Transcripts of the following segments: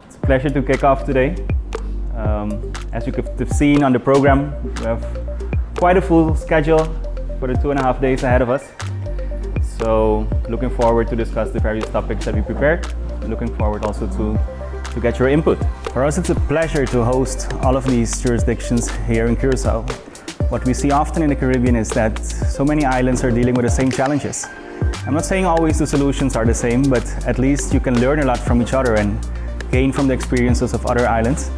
It's a pleasure to kick off today. As you could have seen on the program, we have quite a full schedule for the 2.5 days ahead of us. So looking forward to discuss the various topics that we prepared. Looking forward also to get your input. For us, it's a pleasure to host all of these jurisdictions here in Curaçao. What we see often in the Caribbean is that so many islands are dealing with the same challenges. I'm not saying always the solutions are the same, but at least you can learn a lot from each other and gain from the experiences of other islands.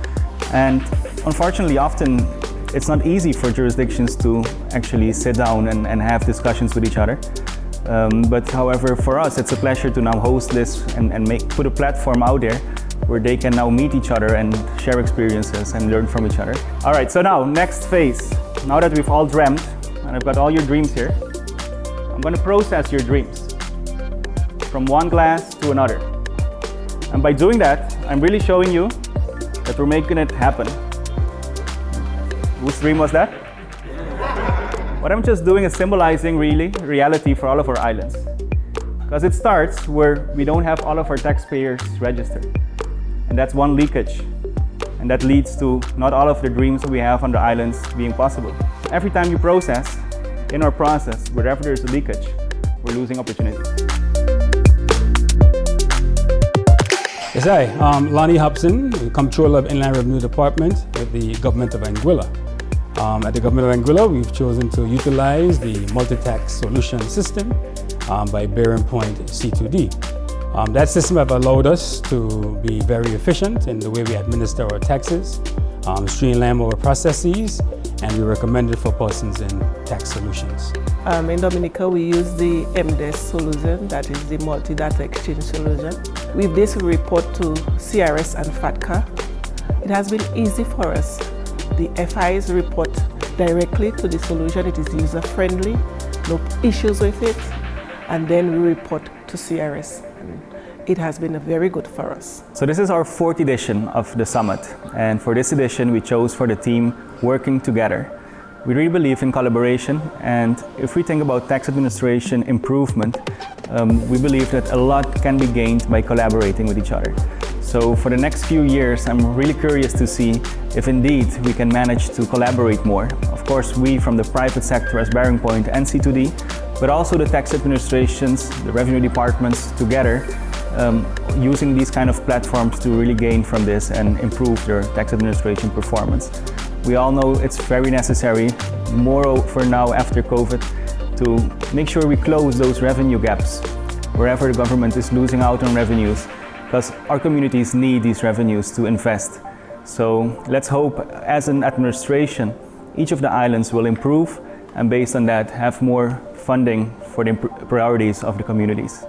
And unfortunately, often it's not easy for jurisdictions to actually sit down and have discussions with each other. But however, for us, it's a pleasure to now host this and put a platform out there where they can now meet each other and share experiences and learn from each other. All right, so now, next phase. Now that we've all dreamt, and I've got all your dreams here, I'm going to process your dreams from one glass to another. And by doing that, I'm really showing you that we're making it happen. Whose dream was that? What I'm just doing is symbolizing really reality for all of our islands. Because it starts where we don't have all of our taxpayers registered. And that's one leakage. And that leads to not all of the dreams we have on the islands being possible. Every time you process, in our process, wherever there's a leakage, we're losing opportunities. Yes, hi. Lonnie Hobson, Comptroller of Inland Revenue Department at the Government of Anguilla. At the Government of Anguilla, we've chosen to utilize the multi-tax solution system by BearingPoint C2D. That system has allowed us to be very efficient in the way we administer our taxes, streamline our processes, and we recommend it for persons in tax solutions. In Dominica, we use the MDES solution, that is the multi-data exchange solution. With this, we report to CRS and FATCA. It has been easy for us. The FIs report directly to the solution. It is user-friendly, no issues with it, and then we report to CRS. It has been very good for us. So this is our 4th edition of the summit, and for this edition we chose for the theme Working Together. We really believe in collaboration, and if we think about tax administration improvement, we believe that a lot can be gained by collaborating with each other. So for the next few years, I'm really curious to see if indeed we can manage to collaborate more. Of course, we from the private sector as BearingPoint and C2D, but also the tax administrations, the revenue departments together, using these kind of platforms to really gain from this and improve their tax administration performance. We all know it's very necessary, more for now after COVID, to make sure we close those revenue gaps wherever the government is losing out on revenues, because our communities need these revenues to invest. So let's hope as an administration, each of the islands will improve, and based on that, have more funding for the priorities of the communities.